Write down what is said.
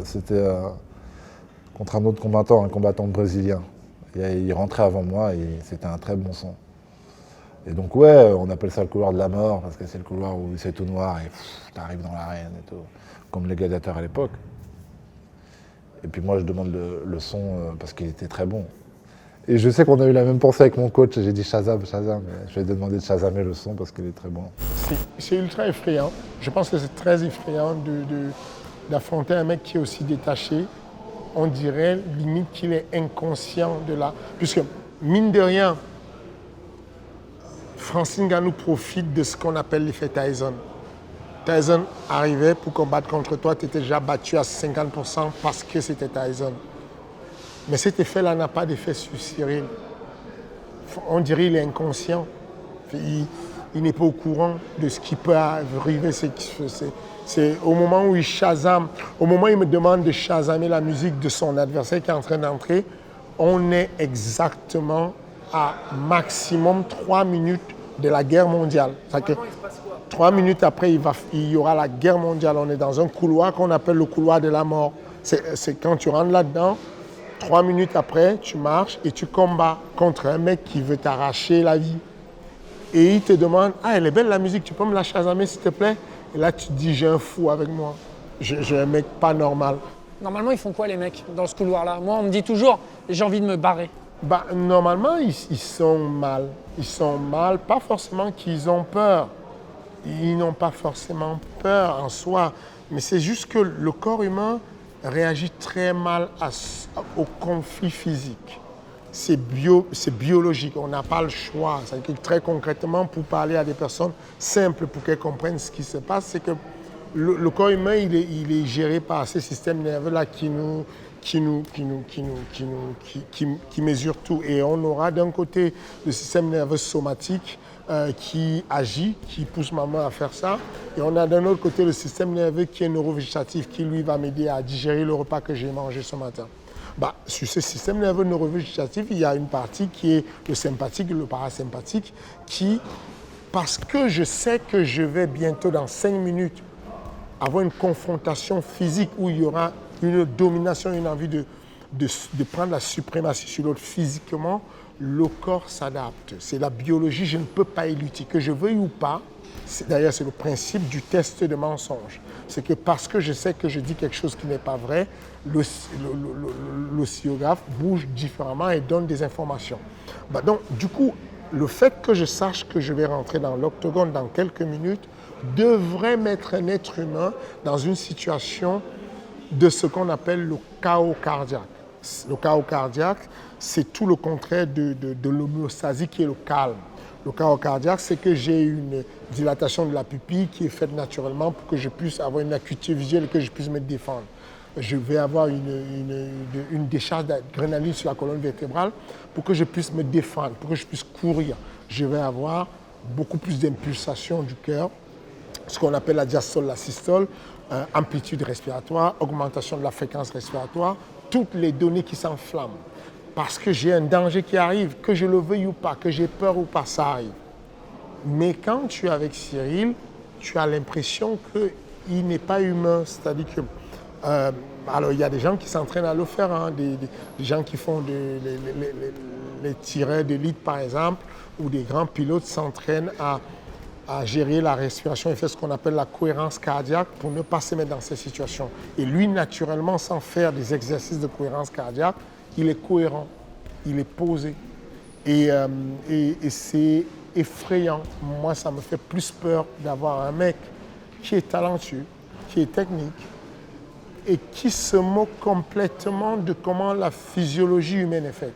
C'était contre un autre combattant, un combattant brésilien. Il rentrait avant moi et c'était un très bon son. Et donc ouais, on appelle ça le couloir de la mort parce que c'est le couloir où c'est tout noir et t'arrives dans l'arène et tout, comme les gladiateurs à l'époque. Et puis moi je demande le son parce qu'il était très bon. Et je sais qu'on a eu la même pensée avec mon coach, j'ai dit Shazam, Shazam. Je lui ai demandé de Shazamer le son parce qu'il est très bon. C'est ultra effrayant. Je pense que c'est très effrayant d'affronter un mec qui est aussi détaché. On dirait limite qu'il est inconscient de là. Puisque, mine de rien, Francine Ngannou profite de ce qu'on appelle l'effet Tyson. Tyson arrivait pour combattre contre toi, tu étais déjà battu à 50% parce que c'était Tyson. Mais cet effet-là n'a pas d'effet sur Cyril. On dirait qu'il est inconscient. Il n'est pas au courant de ce qui peut arriver. C'est au moment où il Shazam, au moment où il me demande de Shazamer la musique de son adversaire qui est en train d'entrer, on est exactement à maximum 3 minutes de la guerre mondiale. Que 3 minutes après, il y aura la guerre mondiale. On est dans un couloir qu'on appelle le couloir de la mort. C'est quand tu rentres là-dedans, 3 minutes après, tu marches et tu combats contre un mec qui veut t'arracher la vie. Et il te demande, ah, elle est belle la musique, tu peux me la chasamer s'il te plaît? Et là, tu te dis, j'ai un fou avec moi. J'ai un mec pas normal. Normalement, ils font quoi les mecs dans ce couloir-là? Moi, on me dit toujours, j'ai envie de me barrer. Bah, normalement, ils sont mal. Ils sont mal, pas forcément qu'ils ont peur. Ils n'ont pas forcément peur en soi. Mais c'est juste que le corps humain réagit très mal au conflit physique. C'est biologique, on n'a pas le choix. C'est-à-dire que très concrètement, pour parler à des personnes simples, pour qu'elles comprennent ce qui se passe, c'est que le corps humain, il est géré par ces systèmes nerveux-là qui mesurent tout. Et on aura d'un côté le système nerveux somatique qui agit, qui pousse maman à faire ça. Et on a d'un autre côté le système nerveux qui est neurovégétatif, qui lui va m'aider à digérer le repas que j'ai mangé ce matin. Bah, sur ce système nerveux neurovégétatif, il y a une partie qui est le sympathique, le parasympathique, qui, parce que je sais que je vais bientôt, dans 5 minutes, avoir une confrontation physique où il y aura une domination, une envie de prendre la suprématie sur l'autre physiquement, le corps s'adapte. C'est la biologie, je ne peux pas y lutter, que je veuille ou pas. D'ailleurs, c'est le principe du test de mensonge. C'est que parce que je sais que je dis quelque chose qui n'est pas vrai, l'oscillographe bouge différemment et donne des informations. Bah donc, du coup, le fait que je sache que je vais rentrer dans l'octogone dans quelques minutes devrait mettre un être humain dans une situation de ce qu'on appelle le chaos cardiaque. Le chaos cardiaque, c'est tout le contraire de l'homéostasie qui est le calme. Le chaos cardiaque, c'est que j'ai une dilatation de la pupille qui est faite naturellement pour que je puisse avoir une acuité visuelle et que je puisse me défendre. Je vais avoir une décharge d'adrénaline sur la colonne vertébrale pour que je puisse me défendre, pour que je puisse courir. Je vais avoir beaucoup plus d'impulsation du cœur, ce qu'on appelle la diastole, la systole, amplitude respiratoire, augmentation de la fréquence respiratoire, toutes les données qui s'enflamment. Parce que j'ai un danger qui arrive, que je le veuille ou pas, que j'ai peur ou pas, ça arrive. Mais quand tu es avec Cyril, tu as l'impression qu'il n'est pas humain. C'est-à-dire que, alors il y a des gens qui s'entraînent à le faire, hein, des gens qui font les tireurs d'élite par exemple, ou des grands pilotes s'entraînent à gérer la respiration et faire ce qu'on appelle la cohérence cardiaque pour ne pas se mettre dans ces situations. Et lui, naturellement, sans faire des exercices de cohérence cardiaque, il est cohérent, il est posé. Et c'est effrayant. Moi, ça me fait plus peur d'avoir un mec qui est talentueux, qui est technique et qui se moque complètement de comment la physiologie humaine est faite.